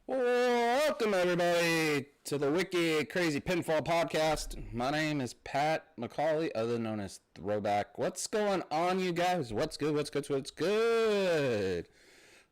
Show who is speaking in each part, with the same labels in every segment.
Speaker 1: Welcome everybody to the Wiki Crazy Pinfall Podcast. My name is Pat McCauley, other known as Throwback. What's going on, you guys? What's good? What's good?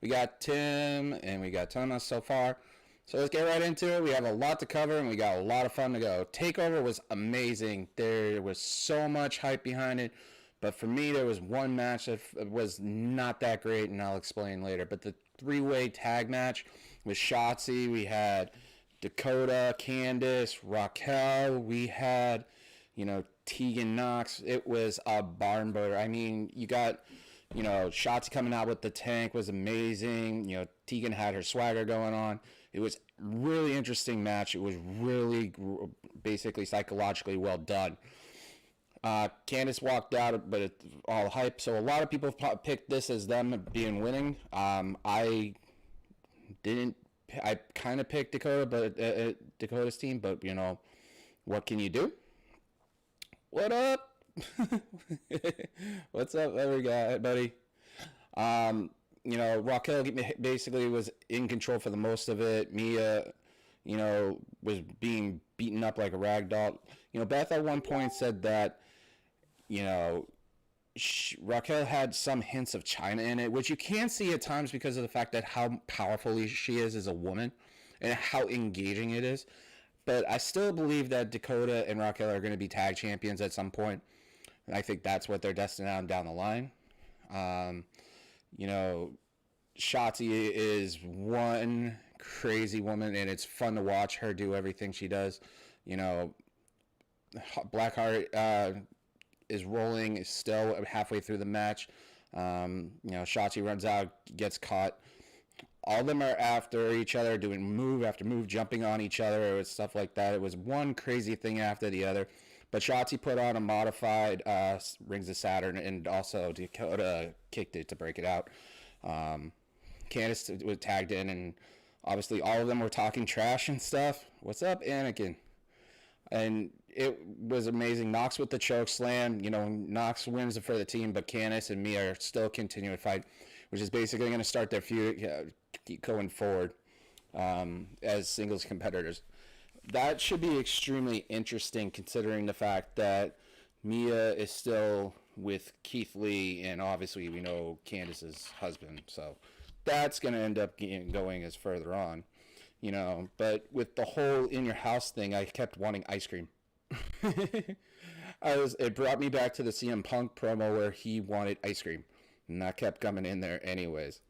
Speaker 1: We got Tim and we got Thomas so far. So let's get right into it. We have a lot to cover and we got a lot of fun to go. Takeover was amazing. There was so much hype behind it. But for me, there was one match that was not that great, and I'll explain later. But the three-way tag match with Shotzi, we had Dakota, Candice, Raquel, we had, Tegan Knox. It was a barn burner. I mean, you got, Shotzi coming out with the tank was amazing. Tegan had her swagger going on. It was a really interesting match. It was really basically psychologically well done. Candice walked out, but it's all hype. So a lot of people picked this as them being winning. I didn't. I kind of picked Dakota, but Dakota's team. But what can you do? What up? What's up, everybody? Raquel basically was in control for the most of it. Mia, was being beaten up like a rag doll. Beth at one point said that, Raquel had some hints of China in it, which you can see at times because of the fact that how powerful she is as a woman and how engaging it is. But I still believe that Dakota and Raquel are going to be tag champions at some point. And I think that's what they're destined on down the line. Shotzi is one crazy woman, and it's fun to watch her do everything she does. Blackheart is rolling, is still halfway through the match. Shotzi runs out, gets caught. All of them are after each other, doing move after move, jumping on each other, or stuff like that. It was one crazy thing after the other. But Shotzi put on a modified Rings of Saturn, and also Dakota kicked it to break it out. Candice was tagged in, and obviously all of them were talking trash and stuff. What's up, Anakin? And it was amazing. Knox with the choke slam. Knox wins for the team, but Candice and Mia are still continuing to fight, which is basically going to start their feud going forward as singles competitors. That should be extremely interesting considering the fact that Mia is still with Keith Lee, and obviously we know Candice's husband. So that's going to end up going as further on. But with the whole in your house thing, I kept wanting ice cream. It brought me back to the CM Punk promo where he wanted ice cream, and I kept coming in there anyways.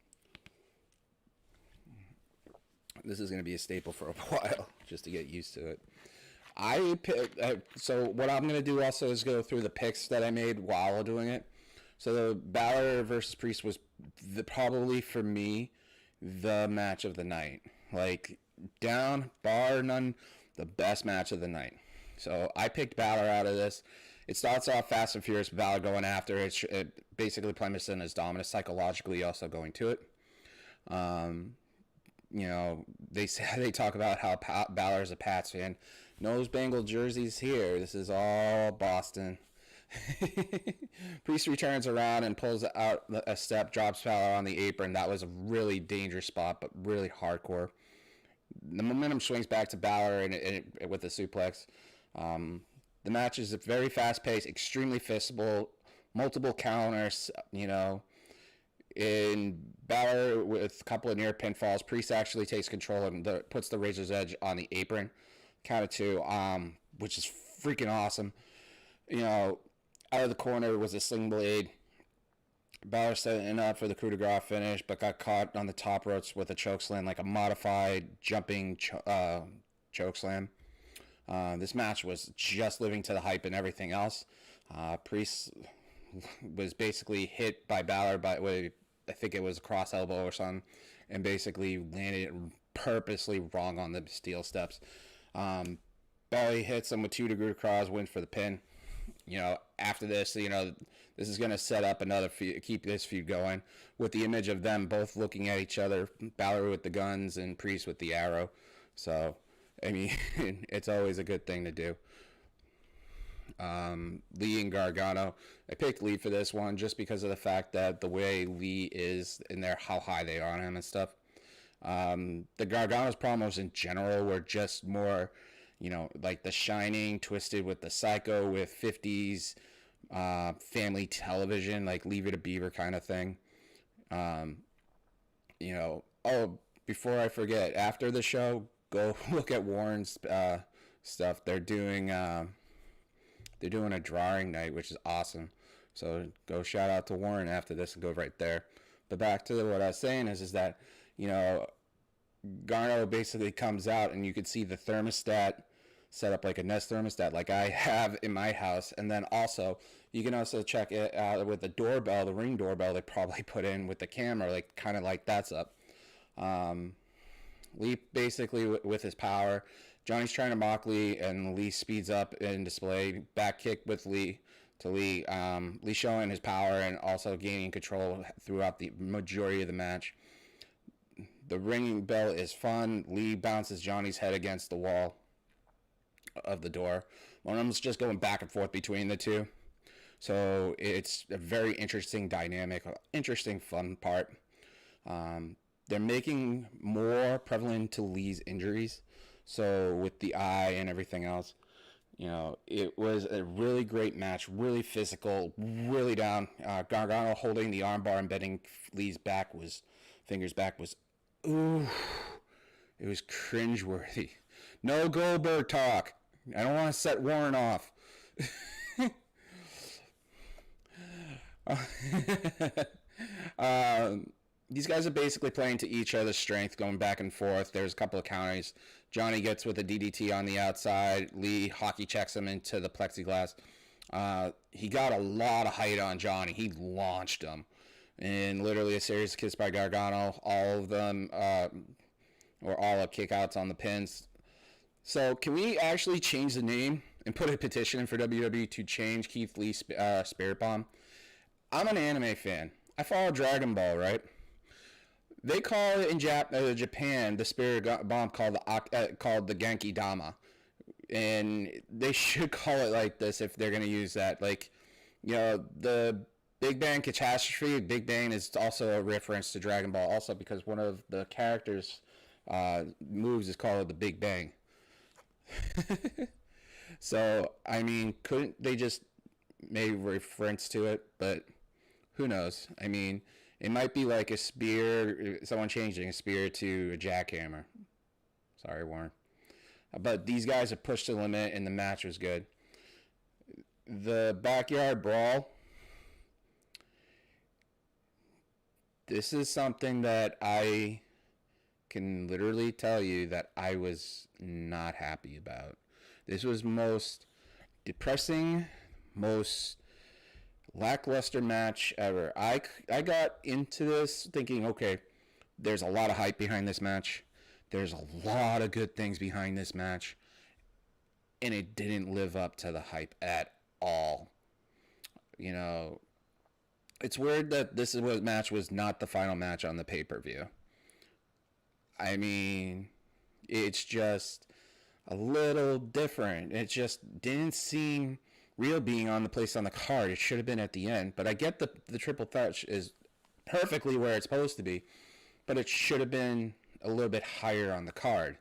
Speaker 1: This is going to be a staple for a while, just to get used to it. So what I'm going to do also is go through the picks that I made while doing it. So the Balor versus Priest was probably for me the match of the night. Like, down, bar none, the best match of the night. So I picked Balor out of this. It starts off fast and furious, Balor going after it. It basically premising his dominance, psychologically also going to it. They talk about how Balor's a Pats fan. Nose Bengal jerseys here. This is all Boston. Priest returns around and pulls out a step, drops Balor on the apron. That was a really dangerous spot, but really hardcore. The momentum swings back to Balor and with a suplex. The match is very fast-paced, extremely fistable, multiple counters, In Balor with a couple of near pinfalls, Priest actually takes control and puts the Razor's Edge on the apron. Count of two, which is freaking awesome. Out of the corner was a sling blade. Balor setting up for the coup de grace finish, but got caught on the top ropes with a chokeslam, like a modified jumping chokeslam. This match was just living to the hype and everything else. Priest was basically hit by Balor I think it was a cross elbow or something, and basically landed purposely wrong on the steel steps. Belly hits him with 2 degree cross, wins for the pin. After this, this is going to set up another feud, keep this feud going with the image of them both looking at each other, Balor with the guns and Priest with the arrow. So, I mean, it's always a good thing to do. Lee and Gargano. I picked Lee for this one just because of the fact that the way Lee is in there, how high they are on him and stuff. The Gargano's promos in general were just more, like The Shining twisted with the Psycho with 50s family television, like Leave It to Beaver kind of thing. Oh, before I forget, after the show, go look at Warren's stuff. They're doing a drawing night, which is awesome. So go shout out to Warren after this and go right there. But back to what I was saying is that, Garno basically comes out and you can see the thermostat set up like a Nest thermostat like I have in my house. And then also, you can also check it out with the doorbell, the Ring doorbell they probably put in with the camera, like kind of like that's up. Lee basically with his power. Johnny's trying to mock Lee, and Lee speeds up in display. Back kick with Lee to Lee. Lee showing his power and also gaining control throughout the majority of the match. The ringing bell is fun. Lee bounces Johnny's head against the wall of the door. One of them's just going back and forth between the two. So it's a very interesting dynamic, interesting fun part. They're making more prevalent to Lee's injuries. So with the eye and everything else, it was a really great match, really physical, really down. Gargano holding the armbar and bending Lee's fingers back was, ooh, it was cringeworthy. No Goldberg talk. I don't want to set Warren off. These guys are basically playing to each other's strength, going back and forth. There's a couple of counters. Johnny gets with a DDT on the outside. Lee hockey checks him into the plexiglass. He got a lot of height on Johnny. He launched him. And literally a series of kicks by Gargano. All of them were all up kickouts on the pins. So can we actually change the name and put a petition in for WWE to change Keith Lee's Spirit Bomb? I'm an anime fan. I follow Dragon Ball, right? They call it in Japan the Spirit Bomb called the Genki Dama, and they should call it like this if they're gonna use that. Like, the Big Bang Catastrophe. Big Bang is also a reference to Dragon Ball, also because one of the characters' moves is called the Big Bang. So I mean, couldn't they just make reference to it? But who knows? I mean, it might be like a spear, someone changing a spear to a jackhammer. Sorry, Warren. But these guys have pushed the limit, and the match was good. The backyard brawl. This is something that I can literally tell you that I was not happy about. This was most depressing, most lackluster match ever. I got into this thinking, okay, there's a lot of hype behind this match. There's a lot of good things behind this match. And it didn't live up to the hype at all. It's weird that this match was not the final match on the pay-per-view. I mean, it's just a little different. It just didn't seem real being on the place on the card. It should have been at the end. But I get the triple threat is perfectly where it's supposed to be. But it should have been a little bit higher on the card.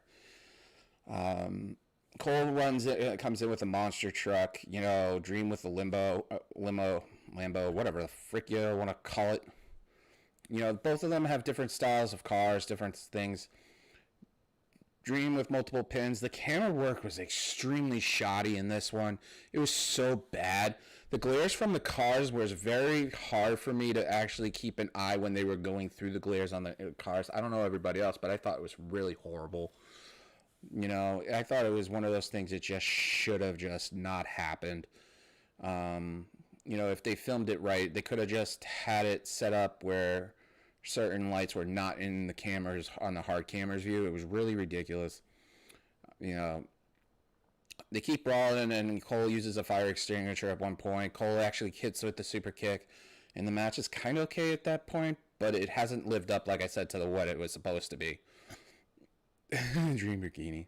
Speaker 1: Cole comes in with a monster truck. Dream with the Lambo, whatever the frick you want to call it. Both of them have different styles of cars, different things. Dream with multiple pins. The camera work was extremely shoddy in this one. It was so bad. The glares from the cars was very hard for me to actually keep an eye when they were going through the glares on the cars. I don't know everybody else, but I thought it was really horrible. I thought it was one of those things that just should have just not happened. If they filmed it right, they could have just had it set up where certain lights were not in the cameras on the hard cameras view. It was really ridiculous. They keep brawling, and Cole uses a fire extinguisher at one point. Cole actually hits with the super kick, and the match is kind of okay at that point, but it hasn't lived up, like I said, to what it was supposed to be. Dream bikini.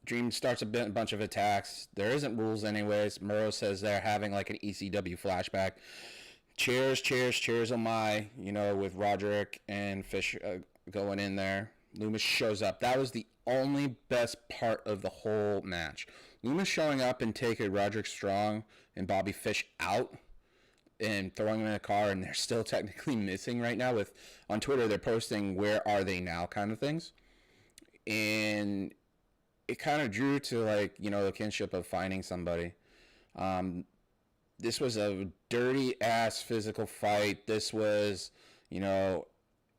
Speaker 1: Dream starts a bunch of attacks. There isn't rules anyways. Murrow says they're having like an ECW flashback. cheers on my, with Roderick and Fish going in there. Loomis shows up. That was the only best part of the whole match. Loomis showing up and taking Roderick Strong and Bobby Fish out and throwing them in a car, and they're still technically missing right now. On Twitter, they're posting "Where are they now?" kind of things, and it kind of drew to the kinship of finding somebody. This was a dirty ass physical fight. This was,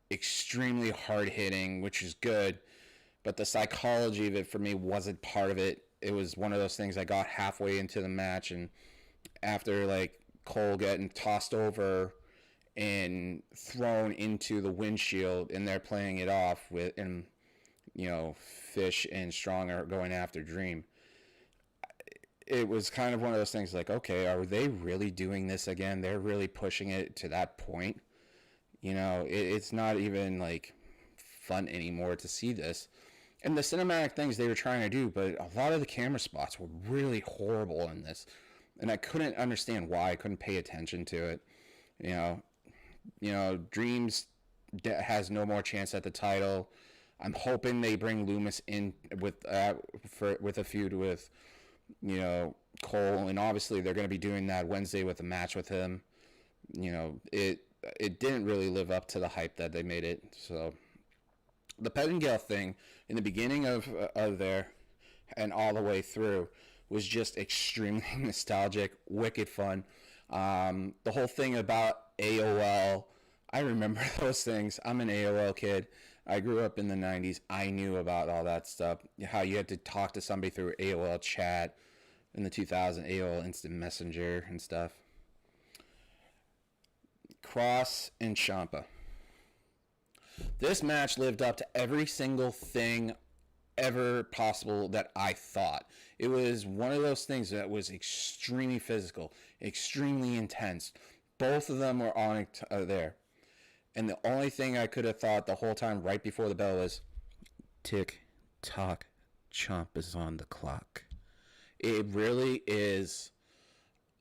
Speaker 1: extremely hard hitting, which is good, but the psychology of it for me wasn't part of it. It was one of those things I got halfway into the match, and after Cole getting tossed over and thrown into the windshield, and they're playing it off Fish and Strong are going after Dream. It was kind of one of those things okay, are they really doing this again? They're really pushing it to that point. It's not even fun anymore to see this. And the cinematic things they were trying to do, but a lot of the camera spots were really horrible in this. And I couldn't understand why. I couldn't pay attention to it. Dreams has no more chance at the title. I'm hoping they bring Loomis in with a feud with, Cole, and obviously they're going to be doing that Wednesday with a match with him. It didn't really live up to the hype that they made it. So the Pettingale thing in the beginning of there and all the way through was just extremely nostalgic, wicked fun. The whole thing about AOL, I remember those things. I'm an AOL kid. I grew up in the 90s. I knew about all that stuff. How you had to talk to somebody through AOL chat in the 2000 AOL Instant Messenger and stuff. Cross and Ciampa. This match lived up to every single thing ever possible that I thought. It was one of those things that was extremely physical, extremely intense. Both of them were on it there. And the only thing I could have thought the whole time right before the bell was, tick, tock, Ciampa's on the clock. It really is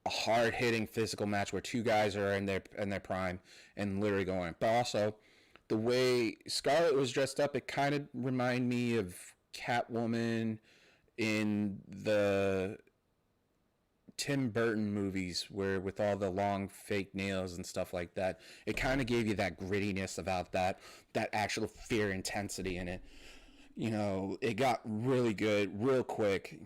Speaker 1: a hard-hitting physical match where two guys are in their prime and literally going. But also, the way Scarlett was dressed up, it kind of reminded me of Catwoman in the Tim Burton movies, where with all the long fake nails and stuff like that, it kind of gave you that grittiness about that actual fear intensity in it. It got really good real quick.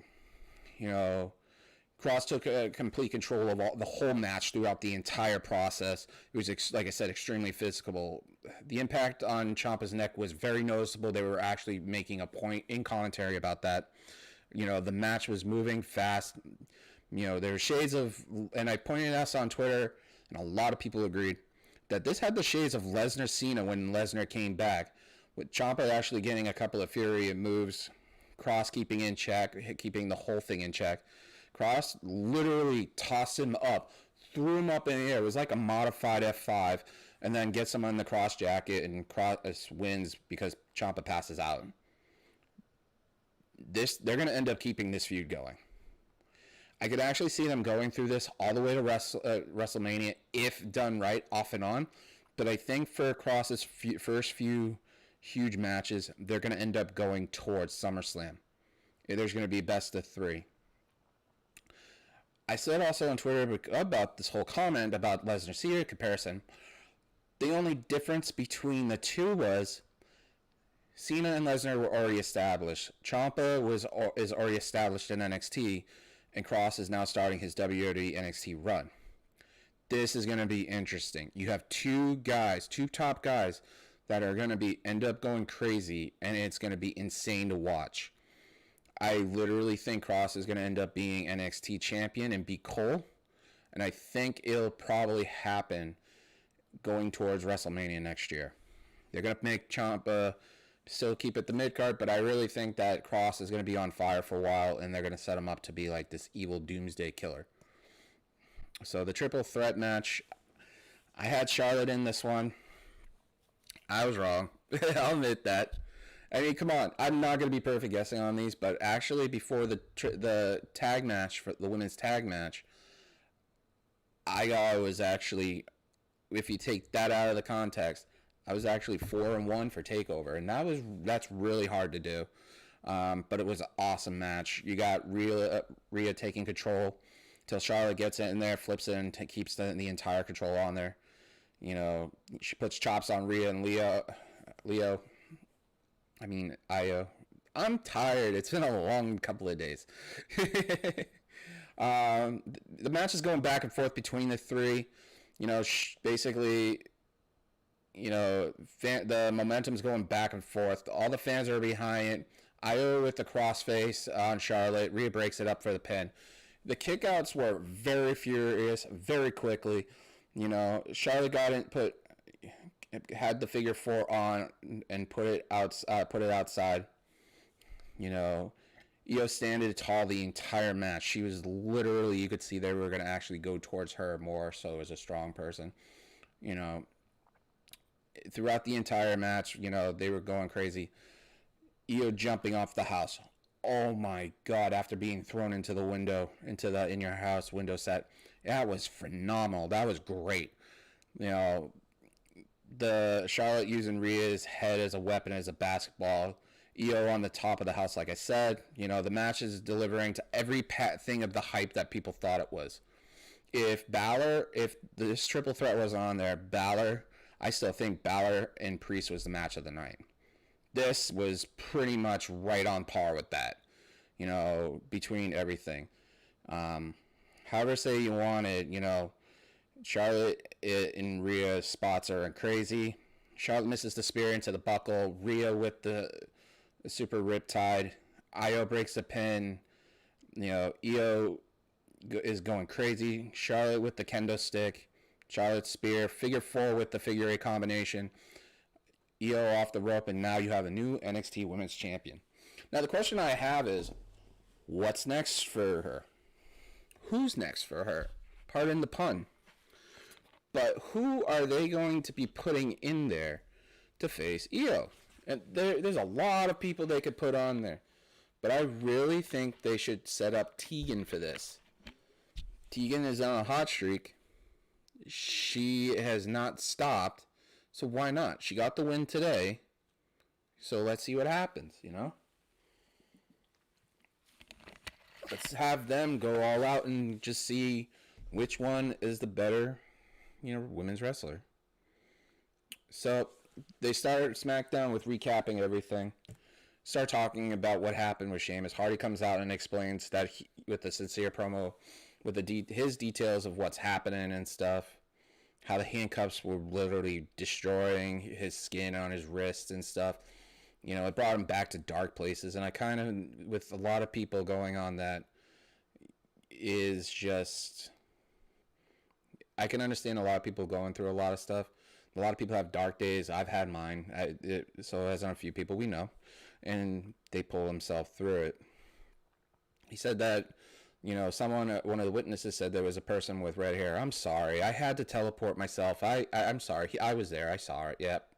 Speaker 1: Cross took complete control of the whole match throughout the entire process. It was, like I said, extremely physical. The impact on Ciampa's neck was very noticeable. They were actually making a point in commentary about that. The match was moving fast. There were shades of, and I pointed this on Twitter, and a lot of people agreed, that this had the shades of Lesnar Cena when Lesnar came back, with Ciampa actually getting a couple of Fury moves, Cross keeping in check, keeping the whole thing in check. Cross literally tossed him up, threw him up in the air. It was like a modified F5, and then gets him on the cross jacket, and Cross wins because Ciampa passes out. They're going to end up keeping this feud going. I could actually see them going through this all the way to WrestleMania if done right, off and on. But I think for Cross's first few huge matches, they're going to end up going towards SummerSlam. There's going to be best of 3. I said also on Twitter about this whole comment about Lesnar Cena comparison. The only difference between the two was Cena and Lesnar were already established. Ciampa is already established in NXT, and Cross is now starting his WWE NXT run. This is going to be interesting. You have two top guys that are going to end up going crazy, and it's going to be insane to watch. I literally think Cross is going to end up being NXT champion and beat Cole, and I think it'll probably happen going towards WrestleMania next year. They're going to make Ciampa still keep it the mid-card, but I really think that Cross is going to be on fire for a while, and they're going to set him up to be like this evil doomsday killer. So the triple threat match, I had Charlotte in this one. I was wrong. I'll admit that. I mean, come on. I'm not going to be perfect guessing on these, but actually before the tag match, for the women's tag match, I was actually if you take that out of the context, I was actually 4-1 for Takeover, and that's really hard to do. But it was an awesome match. You got Rhea taking control till Charlotte gets it in there, flips it, and keeps the entire control on there. You know, she puts chops on Rhea and Io. I'm tired. It's been a long couple of days. The match is going back and forth between the three. You know, basically, you know, the momentum's going back and forth. All the fans are behind it. Io with the crossface on Charlotte. Rhea breaks it up for the pin. The kickouts were very furious, very quickly. You know, Charlotte had the figure 4 on and put it outside. You know, Io standing tall the entire match. She was literally, you could see they were going to actually go towards her more so as a strong person. You know, throughout the entire match, you know, they were going crazy. Io jumping off the house. Oh my God, after being thrown into the window, into the in your house window set. That was phenomenal. That was great. You know, the Charlotte using Rhea's head as a weapon, as a basketball. Io on the top of the house, like I said. You know, the match is delivering to every thing of the hype that people thought it was. If this triple threat wasn't on there, I still think Balor and Priest was the match of the night. This was pretty much right on par with that, you know, between everything. However say you want it, you know, Charlotte and Rhea spots are crazy. Charlotte misses the spear into the buckle. Rhea with the super riptide. Io breaks the pin. You know, Io is going crazy. Charlotte with the kendo stick. Charlotte's spear. Figure 4 with the figure 8 combination. Io off the rope, and now you have a new NXT Women's Champion. Now, the question I have is, what's next for her? Who's next for her? Pardon the pun. But who are they going to be putting in there to face Io? And there's a lot of people they could put on there. But I really think they should set up Tegan for this. Tegan is on a hot streak. She has not stopped. So why not? She got the win today. So let's see what happens, you know? Let's have them go all out and just see which one is the better, you know, women's wrestler. So they start SmackDown with recapping everything. Start talking about what happened with Sheamus. Hardy comes out and explains that with the sincere promo, with his details of what's happening and stuff. How the handcuffs were literally destroying his skin on his wrists and stuff. You know, it brought him back to dark places. And I kind of, with a lot of people going on that, is just, I can understand a lot of people going through a lot of stuff. A lot of people have dark days. I've had mine. So as on a few people we know. And they pull themselves through it. He said that, you know, one of the witnesses said there was a person with red hair. I'm sorry. I had to teleport myself. I'm sorry. I was there. I saw it. Yep.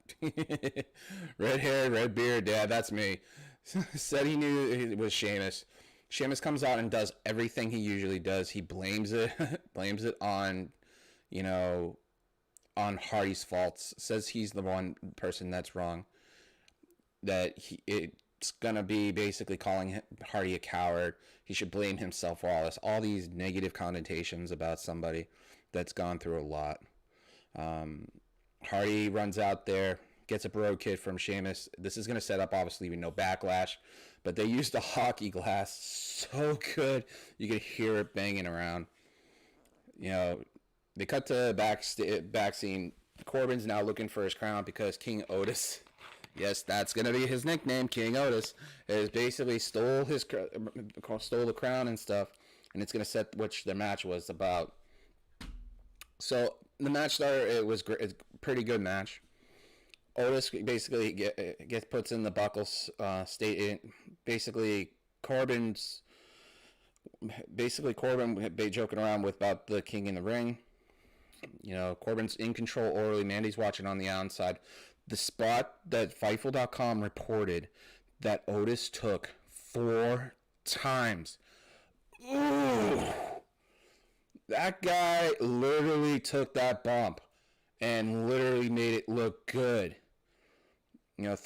Speaker 1: Red hair, red beard. Yeah, that's me. Said he knew it was Sheamus. Sheamus comes out and does everything he usually does. He blames it on, you know, on Hardy's faults. Says he's the one person that's wrong. That it's going to be basically calling Hardy a coward. He should blame himself for all this. All these negative connotations about somebody that's gone through a lot. Hardy runs out there, gets a bro kid from Sheamus. This is going to set up, obviously, we know Backlash. But they used the hockey glass so good. You could hear it banging around. You know, they cut to back scene. Corbin's now looking for his crown because King Otis... Yes, that's going to be his nickname, King Otis. Is basically stole the crown and stuff, and it's going to set which the match was about. So the match started. It was a pretty good match. Otis basically puts in the buckles. Corbin joking around with about the king in the ring. You know, Corbin's in control orally. Mandy's watching on the outside. The spot that Fightful.com reported that Otis took 4 times. Ooh! That guy literally took that bump. and literally made it look good. You know,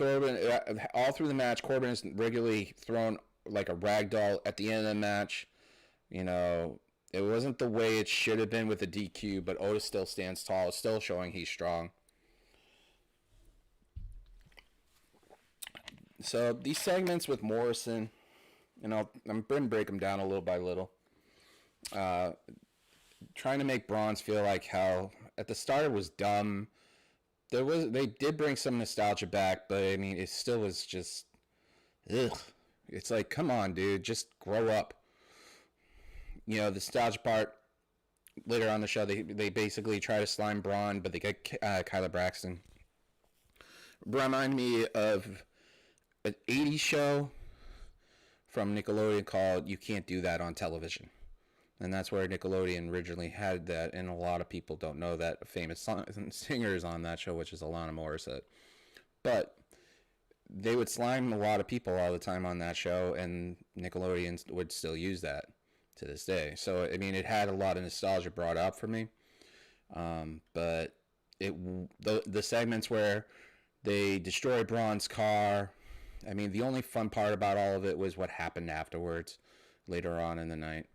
Speaker 1: all through the match, Corbin is regularly thrown like a rag doll at the end of the match. You know, it wasn't the way it should have been with the DQ, but Otis still stands tall, still showing he's strong. So these segments with Morrison, you know, I'm going to break them down a little by little. Trying to make Braun's feel like how at the start it was dumb. They did bring some nostalgia back, but I mean it still was just ugh. It's like, come on, dude, just grow up. You know, the nostalgia part later on the show, they basically try to slime Braun, but they get Kyla Braxton. Remind me of an 80s show from Nickelodeon called You Can't Do That on Television. And that's where Nickelodeon originally had that, and a lot of people don't know that a famous singer is on that show, which is Alanis Morissette. But they would slime a lot of people all the time on that show, and Nickelodeon would still use that to this day. So, I mean, it had a lot of nostalgia brought up for me. But the segments where they destroy Braun's car, I mean, the only fun part about all of it was what happened afterwards, later on in the night.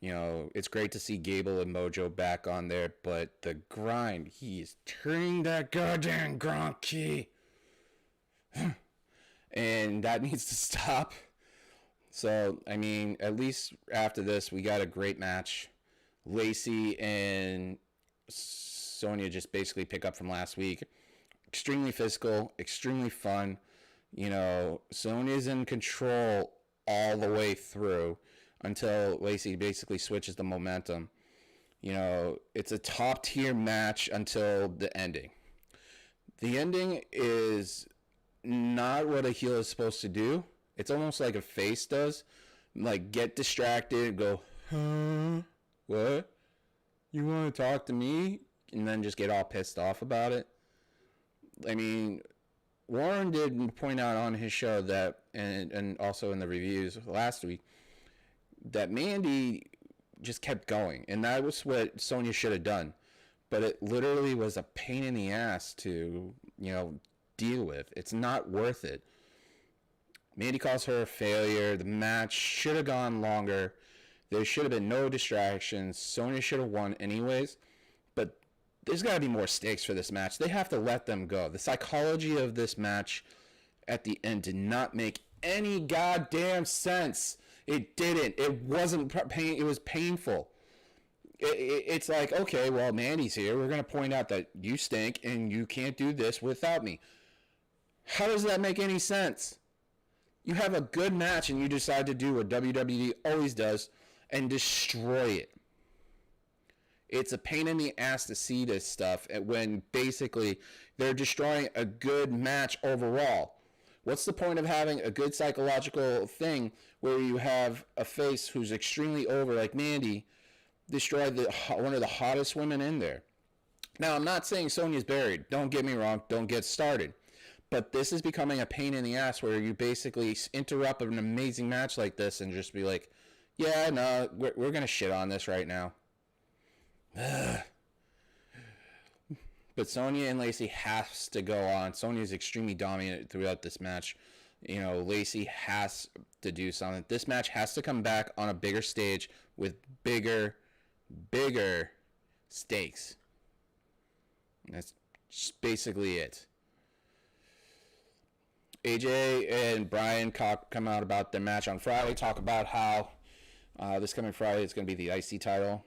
Speaker 1: You know, it's great to see Gable and Mojo back on there, but the grind, he is turning that goddamn Gronk key. And that needs to stop. So, I mean, at least after this, we got a great match. Lacey and Sonya just basically pick up from last week. Extremely physical, extremely fun. You know, Sonya's in control all the way through until Lacey basically switches the momentum. You know, it's a top tier match until the ending. The ending is not what a heel is supposed to do. It's almost like a face does. Like, get distracted, go, huh? What? You want to talk to me? And then just get all pissed off about it. I mean, Warren did point out on his show that, and also in the reviews last week, that Mandy just kept going, and that was what Sonya should have done. But it literally was a pain in the ass to, you know, deal with. It's not worth it. Mandy calls her a failure. The match should have gone longer. There should have been no distractions. Sonya should have won anyways. But there's got to be more stakes for this match. They have to let them go. The psychology of this match at the end did not make any goddamn sense. It didn't. It wasn't pain. It was painful. It's like, okay, well, Mandy's here. We're going to point out that you stink and you can't do this without me. How does that make any sense? You have a good match and you decide to do what WWE always does and destroy it. It's a pain in the ass to see this stuff when basically they're destroying a good match overall. What's the point of having a good psychological thing where you have a face who's extremely over like Mandy destroy one of the hottest women in there? Now, I'm not saying Sonya's buried. Don't get me wrong. Don't get started. But this is becoming a pain in the ass where you basically interrupt an amazing match like this and just be like, yeah, no, we're going to shit on this right now. But Sonya and Lacey has to go on. Sonya is extremely dominant throughout this match. You know, Lacey has to do something. This match has to come back on a bigger stage with bigger stakes. And that's just basically it. AJ and Brian come out about their match on Friday. Talk about how this coming Friday it's going to be the IC title.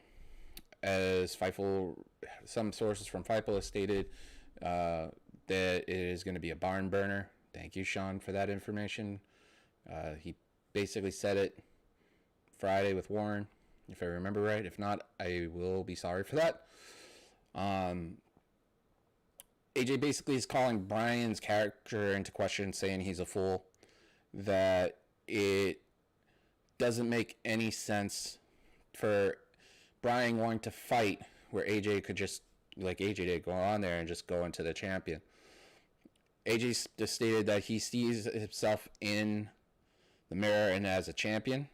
Speaker 1: As Fightful, some sources from Fightful have stated that it is going to be a barn burner. Thank you, Sean, for that information. He basically said it Friday with Warren, if I remember right. If not, I will be sorry for that. AJ basically is calling Brian's character into question, saying he's a fool, that it doesn't make any sense for Brian wanting to fight where AJ could just, like AJ did, go on there and just go into the champion. AJ just stated that he sees himself in the mirror and as a champion.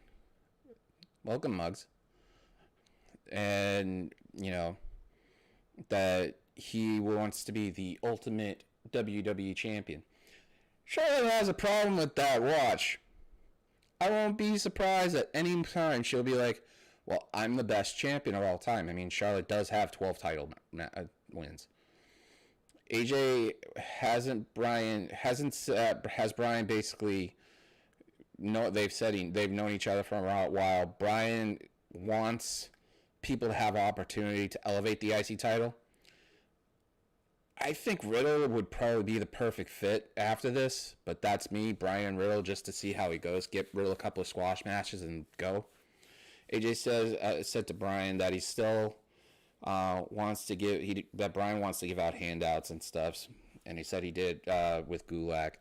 Speaker 1: Welcome, Muggs. And, you know, that he wants to be the ultimate WWE champion. Charlotte has a problem with that. Watch. I won't be surprised at any time she'll be like, well, I'm the best champion of all time. I mean, Charlotte does have 12 title wins. AJ has Brian basically, they've known each other for a while. Brian wants people to have an opportunity to elevate the IC title. I think Riddle would probably be the perfect fit after this, but that's me, Brian Riddle, just to see how he goes. Get Riddle a couple of squash matches and go. AJ said to Brian that he still wants to give that Brian wants to give out handouts and stuff, and he said he did with Gulak,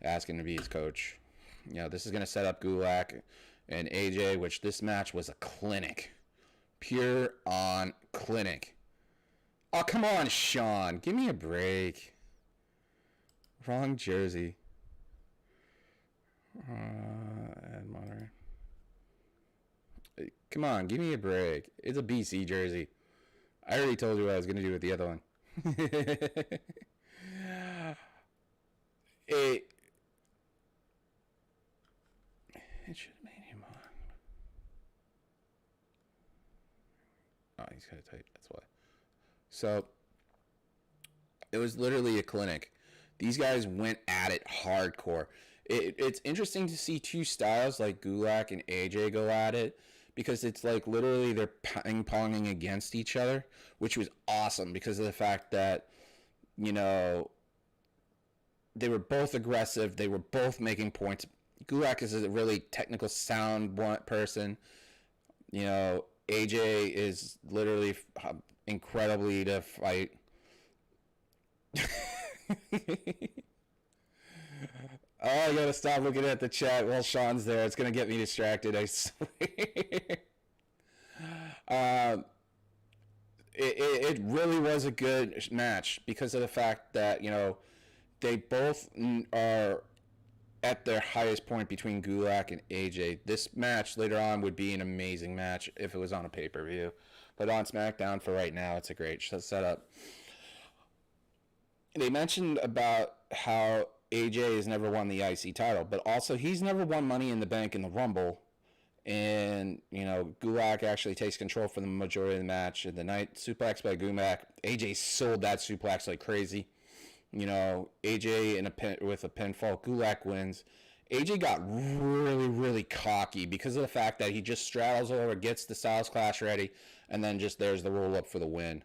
Speaker 1: asking to be his coach. This is going to set up Gulak and AJ, which this match was a clinic, pure on clinic. Oh, come on, Sean. Give me a break. Wrong jersey. Add modern. Come on, give me a break. It's a BC jersey. I already told you what I was going to do with the other one. It should have made him on. Oh, he's got to type. That's why. So, it was literally a clinic. These guys went at it hardcore. It's interesting to see two styles like Gulak and AJ go at it, because it's like literally they're ping-ponging against each other, which was awesome because of the fact that, they were both aggressive. They were both making points. Gulak is a really technical, sound person. AJ is literally incredibly to fight. Oh, I gotta stop looking at the chat while Sean's there. It's gonna get me distracted, I swear. It really was a good match because of the fact that, they both are at their highest point between Gulak and AJ. This match later on would be an amazing match if it was on a pay-per-view. But on SmackDown for right now, it's a great setup. They mentioned about how AJ has never won the IC title, but also he's never won Money in the Bank in the Rumble. And, Gulak actually takes control for the majority of the match. And the night suplex by Gulak, AJ sold that suplex like crazy. AJ with a pinfall, Gulak wins. AJ got really, really cocky because of the fact that he just straddles over, gets the Styles Clash ready, and then just there's the roll up for the win.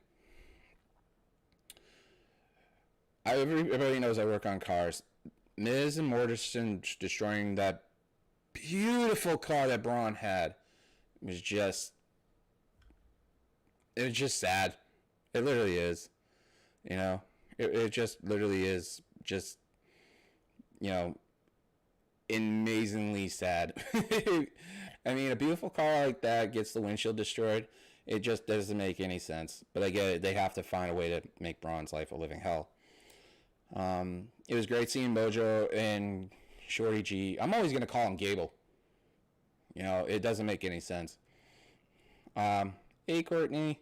Speaker 1: Everybody knows I work on cars. Miz and Morrison destroying that beautiful car that Braun had was just sad. It literally is. It just literally is just, amazingly sad. I mean, a beautiful car like that gets the windshield destroyed. It just doesn't make any sense. But I get it. They have to find a way to make Braun's life a living hell. It was great seeing Mojo and Shorty G. I'm always going to call him Gable. It doesn't make any sense. Hey, Courtney.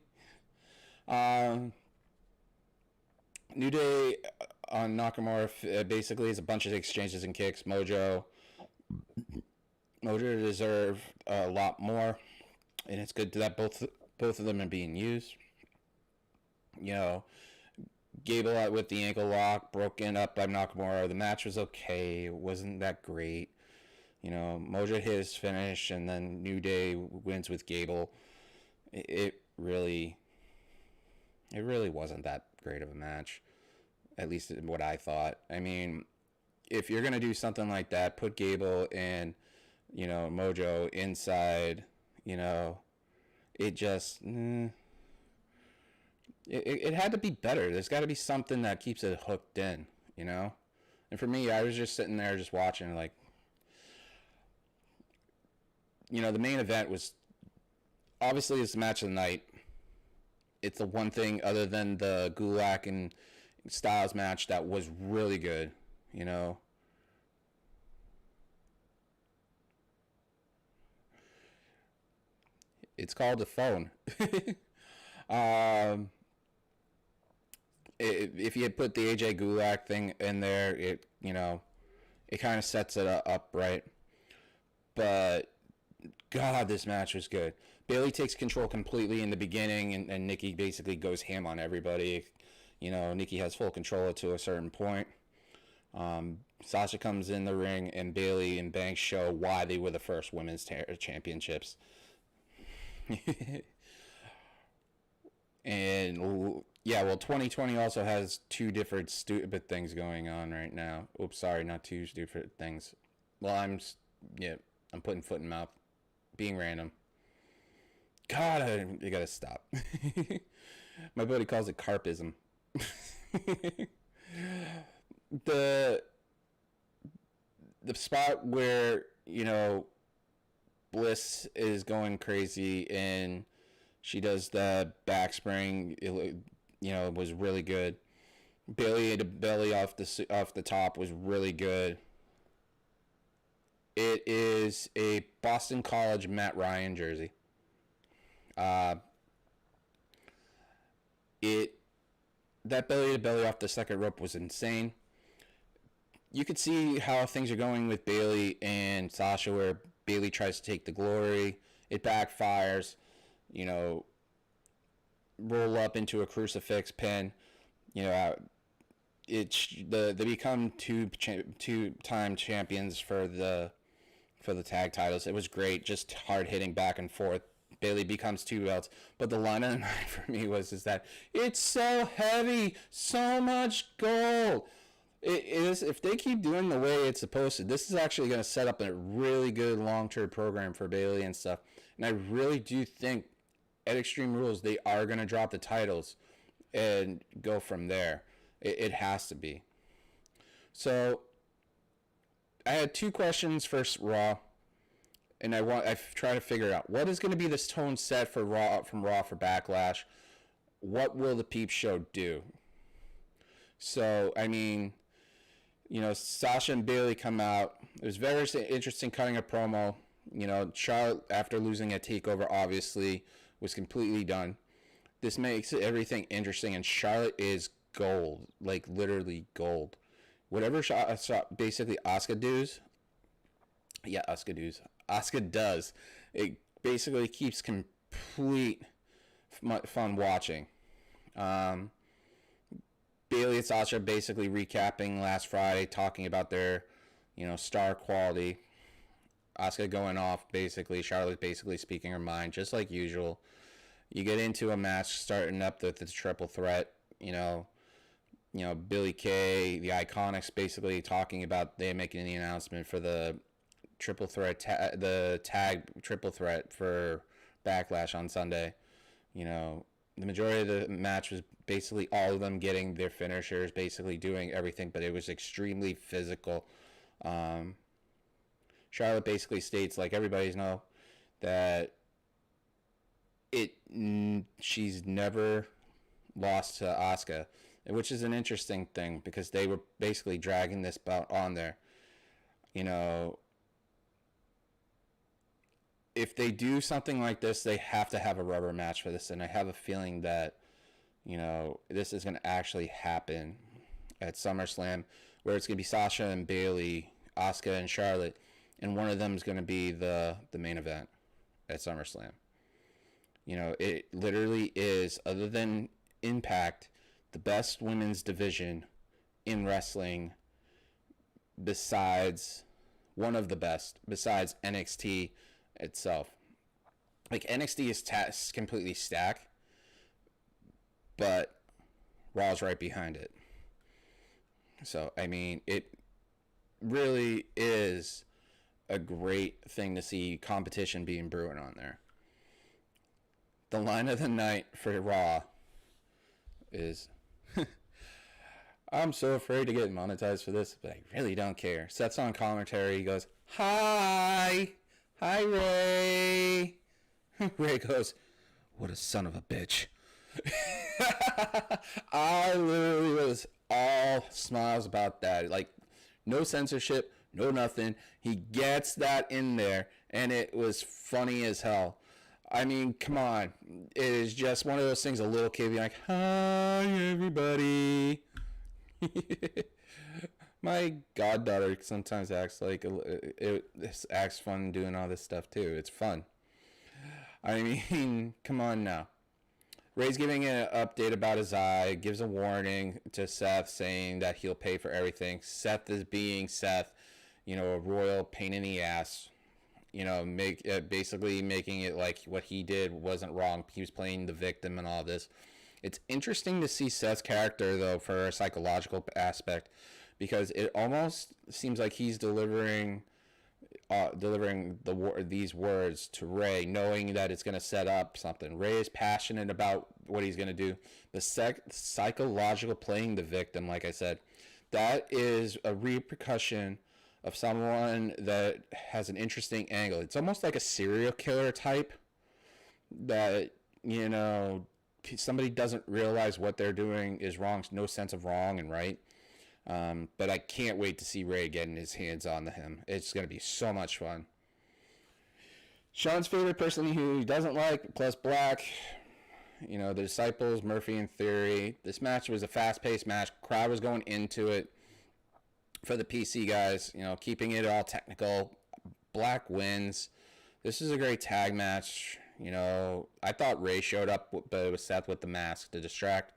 Speaker 1: New Day on Nakamura basically is a bunch of exchanges and kicks. Mojo deserve a lot more, and it's good that both of them are being used. Gable with the ankle lock, broken up by Nakamura. The match was okay. It wasn't that great. Mojo hit his finish, and then New Day wins with Gable. It really wasn't that great of a match, at least what I thought. I mean, if you're gonna do something like that, put Gable and Mojo inside. It just it had to be better. There's got to be something that keeps it hooked in, And for me, I was just sitting there just watching, like, the main event was obviously it's the match of the night. It's the one thing other than the Gulak and Styles match that was really good, It's called the phone. if you had put the AJ Gulak thing in there, it kind of sets it up right. But God, this match was good. Bayley takes control completely in the beginning, and Nikki basically goes ham on everybody. Nikki has full control to a certain point. Sasha comes in the ring, and Bayley and Banks show why they were the first women's championships. And yeah, well, 2020 also has two different stupid things going on right now. Oops, sorry, not two stupid things. Well, I'm putting foot in mouth, being random. God, you gotta stop. My buddy calls it carpism. The spot where Bliss is going crazy and she does the back spring, it was really good. Bayley to belly off the top was really good. It is a Boston College Matt Ryan jersey. That belly to belly off the second rope was insane. You could see how things are going with Bayley and Sasha, where Bayley tries to take the glory. It backfires. Roll up into a crucifix pin. They become two-time champions for the tag titles. It was great, just hard hitting back and forth. Bayley becomes two belts, but the line of the night for me is that it's so heavy, so much gold. It is. If they keep doing the way it's supposed to, this is actually going to set up a really good long-term program for Bayley and stuff. And I really do think at Extreme Rules they are going to drop the titles and go from there. It has to be. So I had two questions for Raw, and I've tried to figure out what is going to be this tone set for Raw for Backlash. What will the Peep Show do? So I mean, Sasha and Bayley come out. It was very interesting cutting a promo. Charlotte, after losing at Takeover, obviously was completely done. This makes everything interesting, and Charlotte is gold, like literally gold. Whatever basically Asuka does, it basically keeps complete fun watching. Bayley and Sasha basically recapping last Friday, talking about their, star quality. Asuka going off, basically. Charlotte basically speaking her mind, just like usual. You get into a match starting up the triple threat. Billy Kay, the Iconics, basically talking about they making the announcement for the triple threat, the tag triple threat for Backlash on Sunday. The majority of the match was basically all of them getting their finishers, basically doing everything, but it was extremely physical. Charlotte basically states, like everybody's know, that she's never lost to Asuka, which is an interesting thing because they were basically dragging this bout on there. If they do something like this, they have to have a rubber match for this, and I have a feeling that this is going to actually happen at SummerSlam, where it's going to be Sasha and Bayley, Asuka and Charlotte, and one of them is going to be the main event at SummerSlam. It literally is, other than Impact, the best women's division in wrestling, one of the best, besides NXT itself. Like, NXT is completely stacked, but Raw's right behind it. So, I mean, it really is a great thing to see competition being brewing on there. The line of the night for Raw is, I'm so afraid to get monetized for this, but I really don't care. Seth's on commentary. He goes, Hi, Ray. Ray goes, what a son of a bitch. I literally was all smiles about that. Like, no censorship, no nothing. He gets that in there, and it was funny as hell. I mean, come on. It is just one of those things a little kid be like, hi, everybody. My goddaughter sometimes acts like it acts fun doing all this stuff too. It's fun. I mean, come on now. Ray's giving an update about his eye, gives a warning to Seth saying that he'll pay for everything. Seth is being Seth, a royal pain in the ass. Basically making it like what he did wasn't wrong. He was playing the victim and all this. It's interesting to see Seth's character, though, for a psychological aspect, because it almost seems like he's delivering these words to Ray, knowing that it's going to set up something. Ray is passionate about what he's going to do. The psychological playing the victim, like I said, that is a repercussion of someone that has an interesting angle. It's almost like a serial killer type that, somebody doesn't realize what they're doing is wrong. No sense of wrong and right. But I can't wait to see Ray getting his hands on him. It's going to be so much fun. Sean's favorite person who he doesn't like, plus Black, the Disciples, Murphy and Theory. This match was a fast-paced match. Crowd was going into it for the PC guys, keeping it all technical. Black wins. This is a great tag match. I thought Ray showed up, but it was Seth with the mask to distract.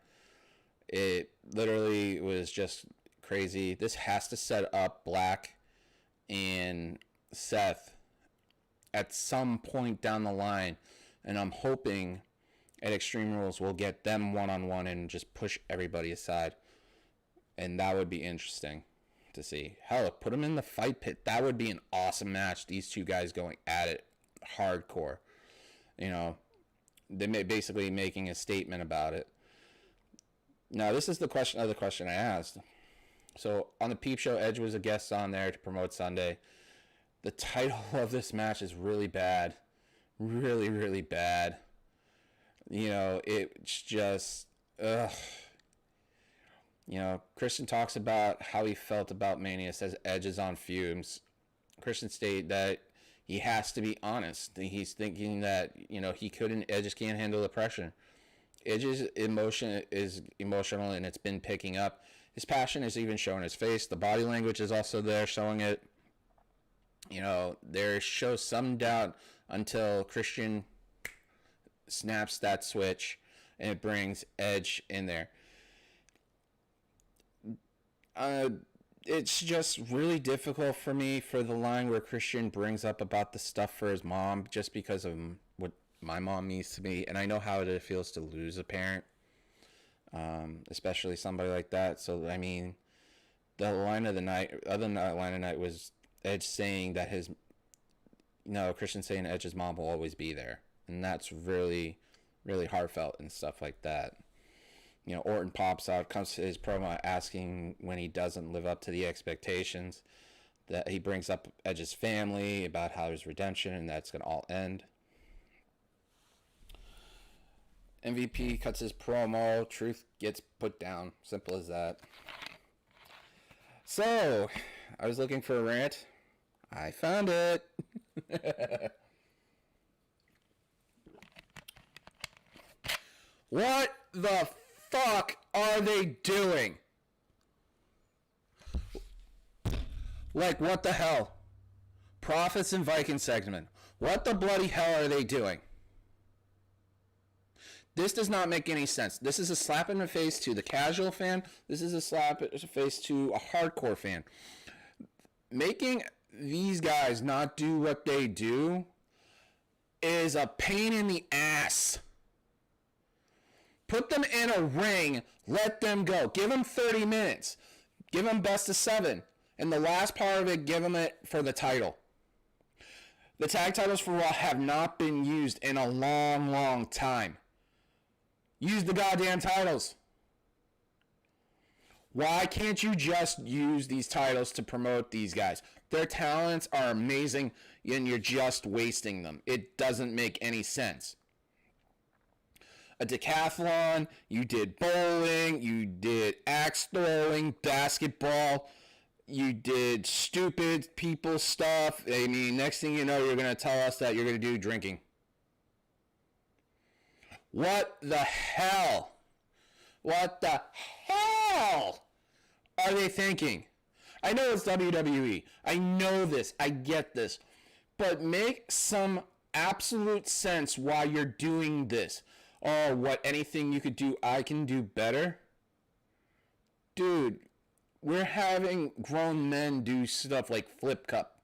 Speaker 1: It literally was just crazy. This has to set up Black and Seth at some point down the line, and I'm hoping at Extreme Rules we'll get them one-on-one and just push everybody aside, and that would be interesting to see. Hell, put them in the fight pit. That would be an awesome match. These two guys going at it hardcore. They may basically making a statement about it. Now, this is the other question I asked. So, on the Peep Show, Edge was a guest on there to promote Sunday. The title of this match is really bad. Really, really bad. It's just, ugh. Christian talks about how he felt about Mania, says Edge is on fumes. Christian stated that he has to be honest. He's thinking that, Edge just can't handle the pressure. Edge's emotion is emotional, and it's been picking up. His passion is even showing his face. The body language is also there, showing it. There shows some doubt until Christian snaps that switch, and it brings Edge in there. It's just really difficult for me for the line where Christian brings up about the stuff for his mom, just because of what my mom means to me, and I know how it feels to lose a parent, especially somebody like that. So, I mean, the line of the night, was Edge saying that Christian saying Edge's mom will always be there, and that's really, really heartfelt and stuff like that. Orton pops out, comes to his promo asking when he doesn't live up to the expectations, that he brings up Edge's family, about how there's redemption, and that's going to all end. MVP cuts his promo, truth gets put down. Simple as that. So, I was looking for a rant. I found it. What the fuck are they doing? Like, what the hell? Profits and Viking segment. What the bloody hell are they doing? This does not make any sense. This is a slap in the face to the casual fan. This is a slap in the face to a hardcore fan. Making these guys not do what they do is a pain in the ass. Put them in a ring. Let them go. Give them 30 minutes. Give them best of 7. And the last part of it, give them it for the title. The tag titles for Raw have not been used in a long, long time. Use the goddamn titles. Why can't you just use these titles to promote these guys? Their talents are amazing, and you're just wasting them. It doesn't make any sense. A decathlon, you did bowling, you did axe throwing, basketball, you did stupid people stuff. I mean, next thing you know, you're going to tell us that you're going to do drinking. What the hell? What the hell are they thinking? I know it's WWE. I know this. I get this. But make some absolute sense why you're doing this. Oh, what? Anything you could do, I can do better? Dude, we're having grown men do stuff like flip cup.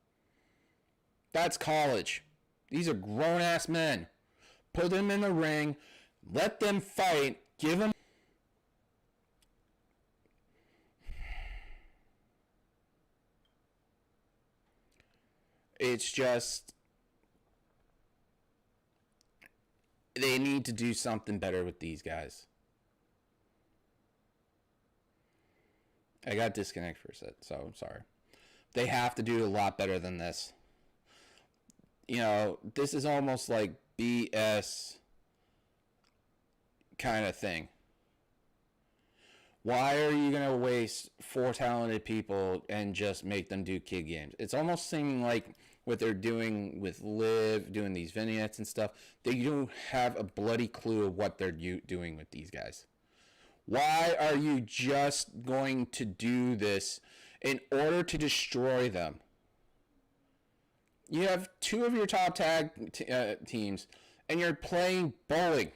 Speaker 1: That's college. These are grown-ass men. Put them in the ring. Let them fight. Give them... It's just... They need to do something better with these guys. I got disconnected for a sec, so I'm sorry. They have to do a lot better than this. You know, this is almost like BS kind of thing. Why are you going to waste 4 talented people and just make them do kid games? It's almost seeming like what they're doing with Liv, doing these vignettes and stuff. They don't have a bloody clue of what they're doing with these guys. Why are you just going to do this in order to destroy them? You have 2 of your top tag teams, and you're playing bowling.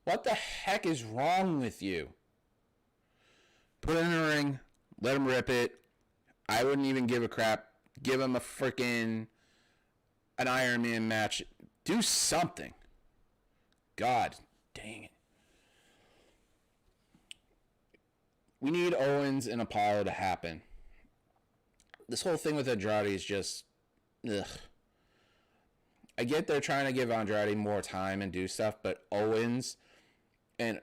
Speaker 1: What the heck is wrong with you? Put it in the ring. Let them rip it. I wouldn't even give a crap. Give them a freaking an Iron Man match. Do something. God dang it. We need Owens and Apollo to happen. This whole thing with Andrade is just... Ugh. I get they're trying to give Andrade more time and do stuff, but Owens and...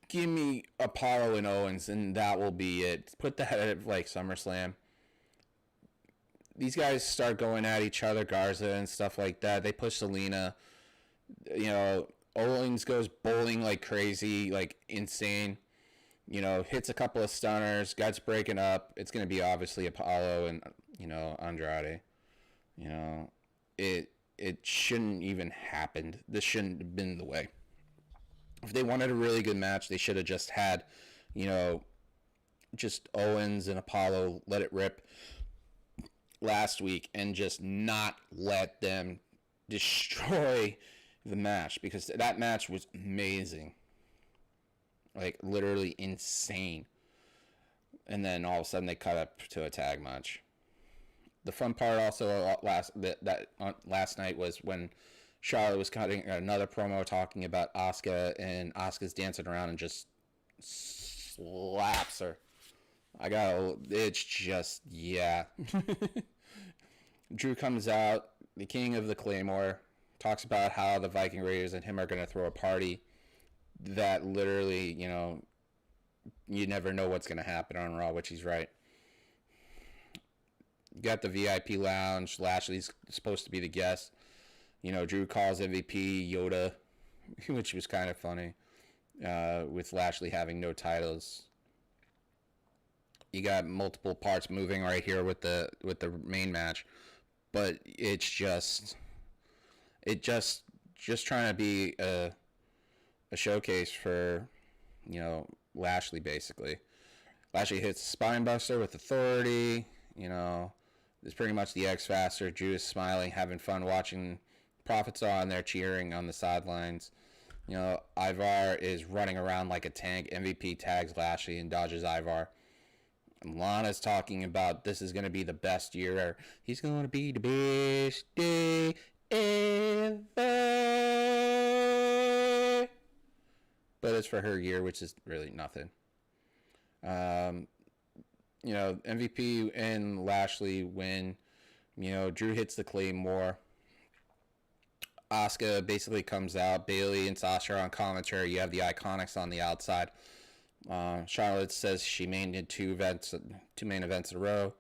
Speaker 1: Give me Apollo and Owens, and that will be it. Put that at, like, SummerSlam. These guys start going at each other, Garza and stuff like that. They push Selena. You know, Owens goes bowling like crazy, like insane. You know, hits a couple of stunners, guys breaking up. It's going to be obviously Apollo and, you know, Andrade. You know, it shouldn't even happened. This shouldn't have been the way. If they wanted a really good match, they should have just had, you know, just Owens and Apollo let it rip last week and just not let them destroy the match, because that match was amazing. Like, literally insane. And then all of a sudden they cut up to a tag match. The fun part also last night was when Charlotte was cutting another promo talking about Asuka, and Asuka's dancing around and just slaps her. It's just, yeah. Drew comes out, the king of the Claymore, talks about how the Viking Raiders and him are going to throw a party that literally, you know, you never know what's going to happen on Raw, which he's right. You got the VIP lounge. Lashley's supposed to be the guest. You know, Drew calls MVP Yoda, which was kind of funny, with Lashley having no titles. You got multiple parts moving right here with the main match, but it's just trying to be a showcase for, you know, Lashley, basically. Lashley hits Spinebuster with authority. You know, it's pretty much the X Factor. Drew is smiling, having fun watching. Profits on there cheering on the sidelines. You know, Ivar is running around like a tank. MVP tags Lashley and dodges Ivar. And Lana's talking about this is going to be the best year. He's going to be the best day ever. But it's for her year, which is really nothing. You know, MVP and Lashley win. You know, Drew hits the Claymore. Asuka basically comes out. Bayley and Sasha are on commentary. You have the Iconics on the outside. Charlotte says she did 2 main events in a row.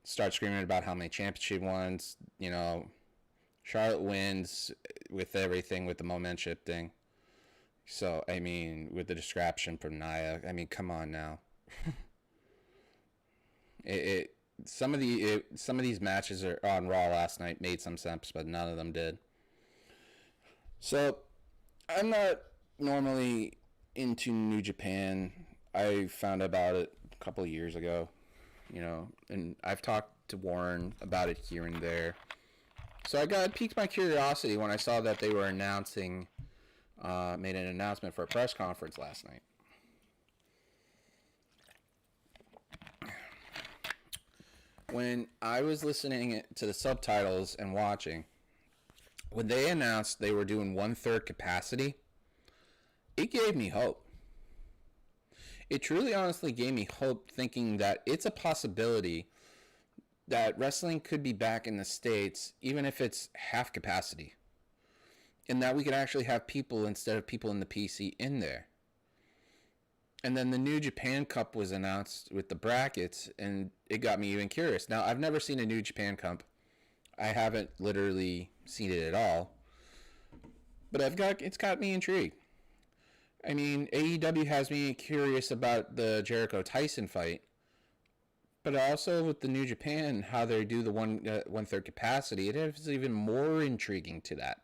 Speaker 1: Starts screaming about how many championships she won. You know, Charlotte wins with everything, with the momentum thing. So, I mean, with the distraction from Nia, I mean, come on now. Some of these matches are on Raw last night made some sense, but none of them did. So, I'm not normally into New Japan. I found out about it a couple of years ago, and I've talked to Warren about it here and there. So piqued my curiosity when I saw that they were made an announcement for a press conference last night. When I was listening to the subtitles and watching, when they announced they were doing 1/3 capacity, it gave me hope. It truly, honestly gave me hope, thinking that it's a possibility that wrestling could be back in the States, even if it's half capacity. And that we could actually have people instead of people in the PC in there. And then the New Japan Cup was announced with the brackets, and it got me even curious. Now, I've never seen a New Japan Cup. I haven't literally seen it at all. But it's got me intrigued. I mean, AEW has me curious about the Jericho-Tyson fight. But also with the New Japan, how they do the 1/3 capacity, it is even more intriguing to that.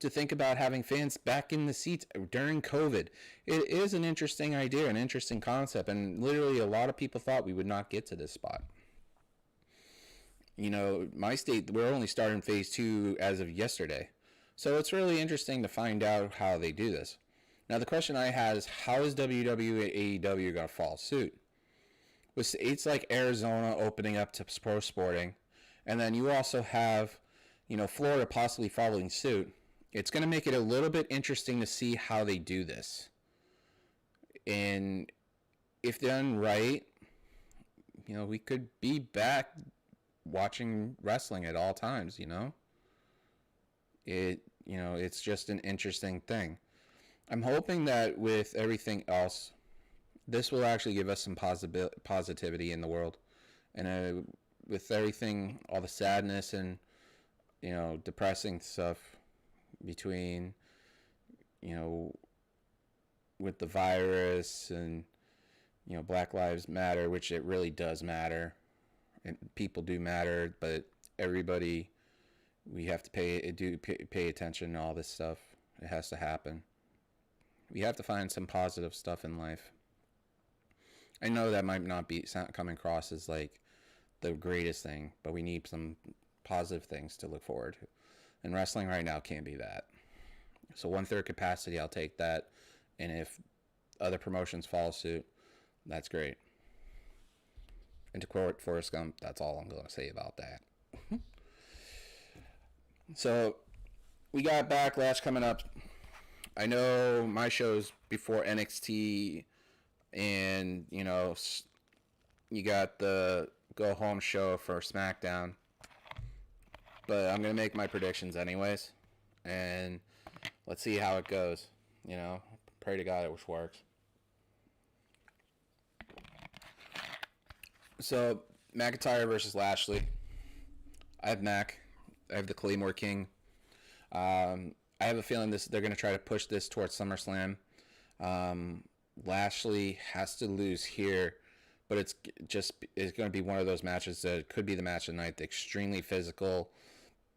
Speaker 1: To think about having fans back in the seats during COVID. It is an interesting idea, an interesting concept, and literally a lot of people thought we would not get to this spot. My state, we're only starting phase 2 as of yesterday. So it's really interesting to find out how they do this. Now, the question I had is, how is WWE and AEW going to follow suit? With states like Arizona opening up to pro sporting, and then you also have, Florida possibly following suit, it's going to make it a little bit interesting to see how they do this. And if done right, we could be back watching wrestling at all times, It's just an interesting thing. I'm hoping that with everything else, this will actually give us some positivity in the world. And with everything, all the sadness and, depressing stuff between, with the virus and, Black Lives Matter, which it really does matter. And people do matter, but everybody, we have to pay attention to all this stuff. It has to happen. We have to find some positive stuff in life. I know that might not be coming across as like the greatest thing, but we need some positive things to look forward to. And wrestling right now can't be that. So 1/3 capacity, I'll take that. And if other promotions follow suit, that's great. And to quote Forrest Gump, that's all I'm going to say about that. So we got Backlash coming up. I know my show's before NXT, and you got the go home show for Smackdown, but I'm gonna make my predictions anyways, and let's see how it goes. Pray to God it works. So McIntyre versus Lashley. I have Mac. I have the Claymore King. I have a feeling they're going to try to push this towards SummerSlam. Lashley has to lose here, but it's going to be one of those matches that could be the match of the night. Extremely physical.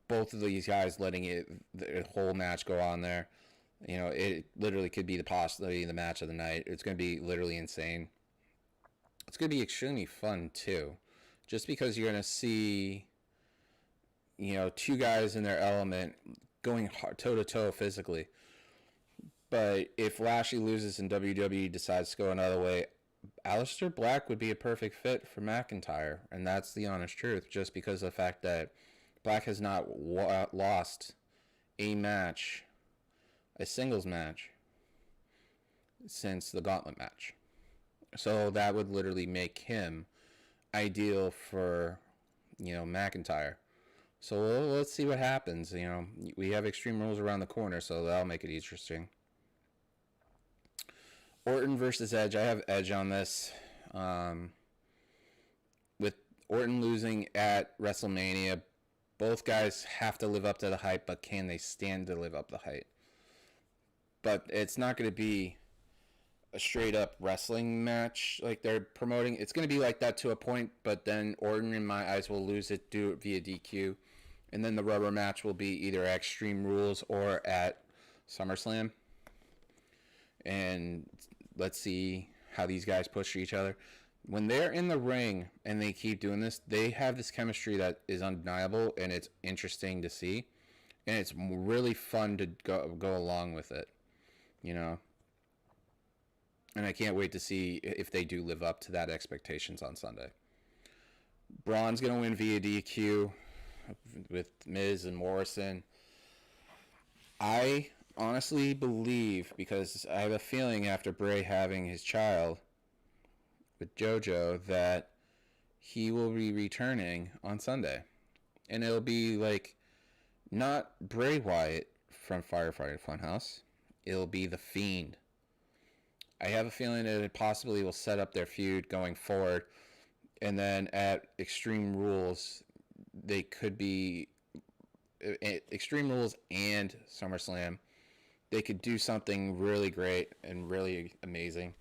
Speaker 1: Both of these guys letting the whole match go on there. It literally could be the match of the night. It's going to be literally insane. It's going to be extremely fun too, just because you're going to see, two guys in their element going toe to toe physically. But if Lashley loses and WWE decides to go another way, Aleister Black would be a perfect fit for McIntyre, and that's the honest truth. Just because of the fact that Black has not lost a singles match, since the Gauntlet match. So that would literally make him ideal for, McIntyre. So let's see what happens. We have Extreme Rules around the corner, so that'll make it interesting. Orton versus Edge. I have Edge on this. With Orton losing at WrestleMania, both guys have to live up to the hype, but can they stand to live up to the hype? But it's not going to be a straight up wrestling match like they're promoting. It's going to be like that to a point, but then Orton, in my eyes, will lose it, do it via DQ. And then the rubber match will be either at Extreme Rules or at SummerSlam. And let's see how these guys push each other. When they're in the ring and they keep doing this, they have this chemistry that is undeniable, and it's interesting to see. And it's really fun to go along with it, you know. And I can't wait to see if they do live up to that expectations on Sunday. Braun's going to win via DQ with Miz and Morrison. I honestly believe, because I have a feeling after Bray having his child with JoJo, that he will be returning on Sunday. And it'll be like, not Bray Wyatt from Firefighter Funhouse. It'll be The Fiend. I have a feeling that it possibly will set up their feud going forward. And then at Extreme Rules, they could be... Extreme Rules and SummerSlam, they could do something really great and really amazing.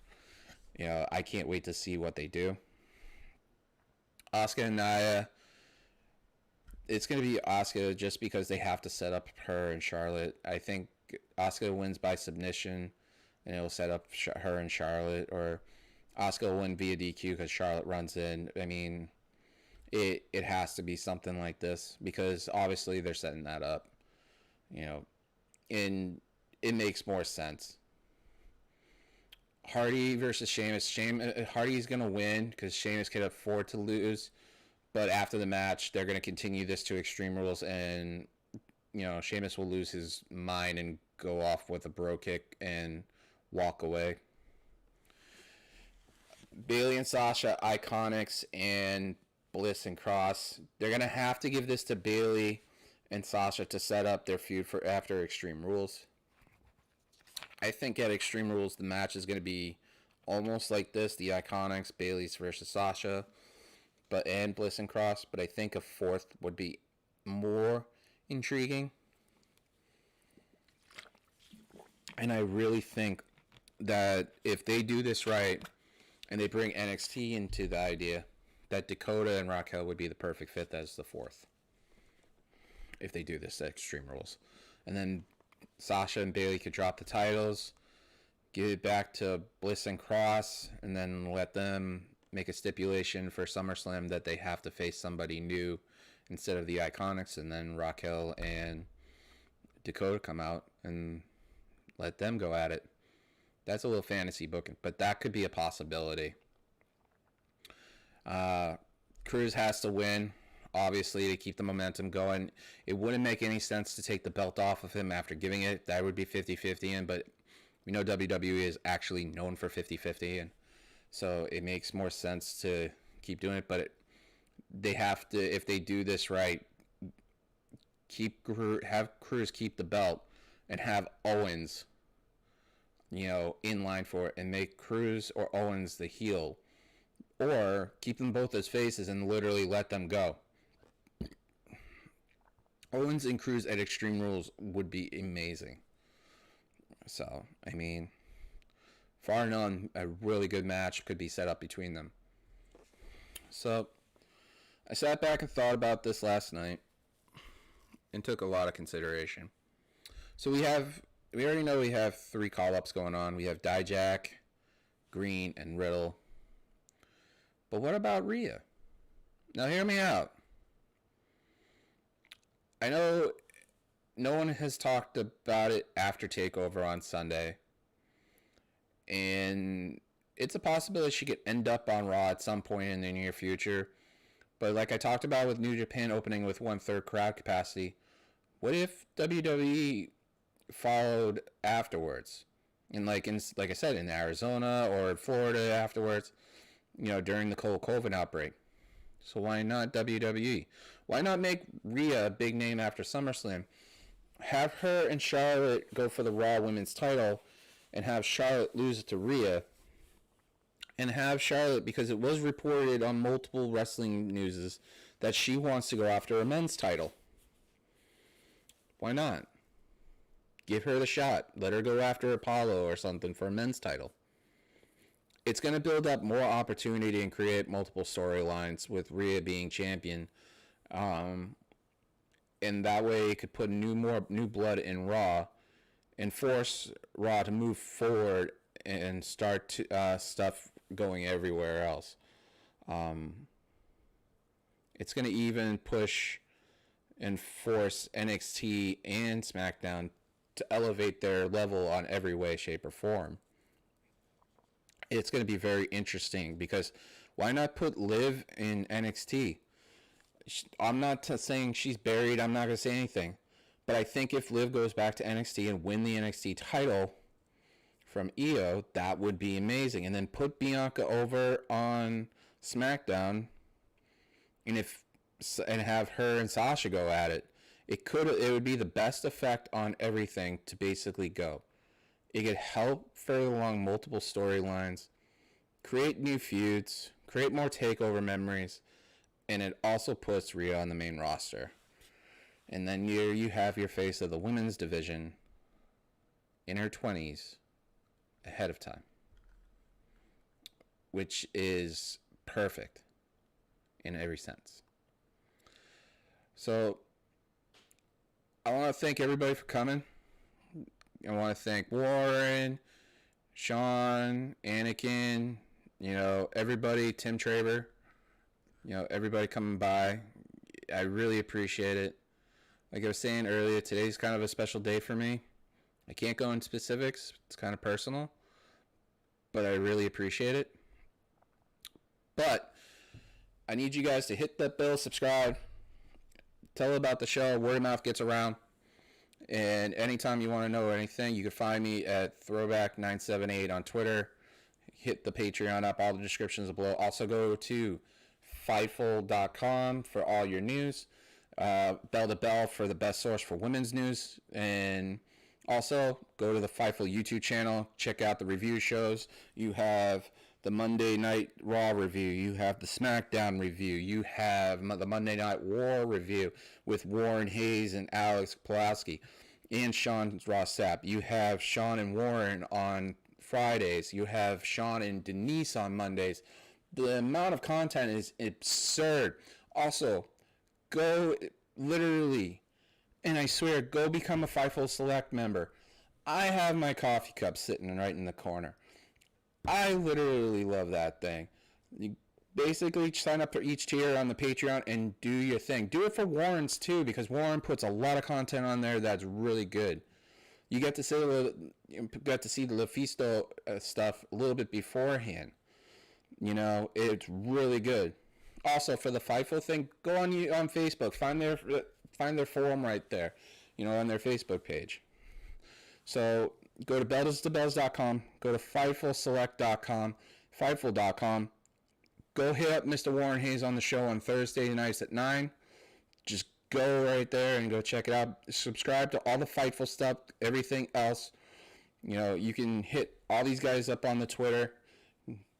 Speaker 1: You know, I can't wait to see what they do. Asuka and Nia... It's going to be Asuka just because they have to set up her and Charlotte. I think Asuka wins by submission, and it'll set up her and Charlotte. Or Asuka will win via DQ because Charlotte runs in. I mean, it has to be something like this because obviously they're setting that up. You know, and it makes more sense. Hardy versus Sheamus. Hardy's going to win because Sheamus can afford to lose. But after the match, they're going to continue this to Extreme Rules, and, you know, Sheamus will lose his mind and go off with a bro kick and walk away. Bayley and Sasha, Iconics, and Bliss and Cross. They're going to have to give this to Bayley and Sasha to set up their feud for after Extreme Rules. I think at Extreme Rules, the match is going to be almost like this, the Iconics, Bayley's versus Sasha. And Bliss and Cross, but I think a fourth would be more intriguing. And I really think that if they do this right and they bring NXT into the idea, that Dakota and Raquel would be the perfect fit as the fourth. If they do this at Extreme Rules. And then Sasha and Bayley could drop the titles, give it back to Bliss and Cross, and then let them make a stipulation for SummerSlam that they have to face somebody new instead of the Iconics, and then Raquel and Dakota come out and let them go at it. That's a little fantasy booking, but that could be a possibility. Cruz has to win, obviously, to keep the momentum going. It wouldn't make any sense to take the belt off of him after giving it. That would be 50-50, but we know WWE is actually known for 50-50, and so it makes more sense to keep doing it, but they have to, if they do this right, have Cruz keep the belt and have Owens, you know, in line for it, and make Cruz or Owens the heel, or keep them both as faces and literally let them go. Owens and Cruz at Extreme Rules would be amazing. So, I mean, far none, a really good match could be set up between them. So, I sat back and thought about this last night and took a lot of consideration. So we already know we have 3 call-ups going on. We have Dijak, Green, and Riddle. But what about Rhea? Now hear me out. I know no one has talked about it after Takeover on Sunday. And it's a possibility she could end up on Raw at some point in the near future. But like I talked about with New Japan opening with 1/3 crowd capacity, what if WWE followed afterwards? And like I said, in Arizona or Florida afterwards, you know, during the COVID outbreak. So why not WWE? Why not make Rhea a big name after SummerSlam? Have her and Charlotte go for the Raw Women's title and have Charlotte lose it to Rhea. And have Charlotte, because it was reported on multiple wrestling newses that she wants to go after a men's title. Why not? Give her the shot. Let her go after Apollo or something for a men's title. It's going to build up more opportunity and create multiple storylines with Rhea being champion. and that way it could put new blood in Raw and force Raw to move forward and start stuff going everywhere else. It's going to even push and force NXT and Smackdown to elevate their level on every way, shape, or form. It's going to be very interesting because why not put Liv in NXT? I'm not saying she's buried. I'm not going to say anything. But I think if Liv goes back to NXT and win the NXT title from Io, that would be amazing. And then put Bianca over on SmackDown and have her and Sasha go at it. It would be the best effect on everything to basically go. It could help further along multiple storylines, create new feuds, create more takeover memories, and it also puts Rhea on the main roster. And then you have your face of the women's division in her 20s ahead of time, which is perfect in every sense. So I want to thank everybody for coming. I want to thank Warren, Sean, Anakin, everybody, Tim Traber, everybody coming by. I really appreciate it. Like I was saying earlier, today's kind of a special day for me. I can't go into specifics. It's kind of personal, but I really appreciate it. But I need you guys to hit that bell, subscribe, tell about the show. Word of mouth gets around. And anytime you want to know anything, you can find me at Throwback978 on Twitter. Hit the Patreon up. All the descriptions are below. Also go to Fightful.com for all your news. BelltoBelles for the best source for women's news. And also go to the Fightful YouTube channel. Check out the review shows. You have the Monday Night Raw review. You have the Smackdown review. You have the Monday Night War review with Warren Hayes and Alex Pulaski and Sean Sapp. You have Sean and Warren on Fridays. You have Sean and Denise on Mondays. The amount of content is absurd. Also, go literally, and I swear, go become a Fightful Select member. I have my coffee cup sitting right in the corner. I literally love that thing. You basically sign up for each tier on the Patreon and do your thing. Do it for Warren's too, because Warren puts a lot of content on there that's really good. You get to see the LaFisto stuff a little bit beforehand. It's really good. Also, for the Fightful thing, go on Facebook. Find their forum right there, on their Facebook page. So go to BelltoBelles.com, go to FightfulSelect.com, Fightful.com. Go hit up Mr. Warren Hayes on the show on Thursday nights at 9. Just go right there and go check it out. Subscribe to all the Fightful stuff, everything else. You can hit all these guys up on the Twitter.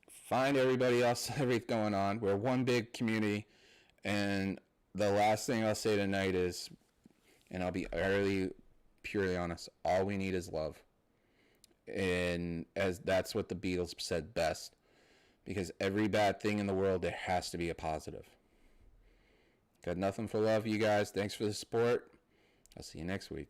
Speaker 1: Find everybody else, everything going on. We're one big community. And the last thing I'll say tonight is, and I'll be purely honest, all we need is love. And as that's what the Beatles said best. Because every bad thing in the world, there has to be a positive. Got nothing for love, you guys. Thanks for the support. I'll see you next week.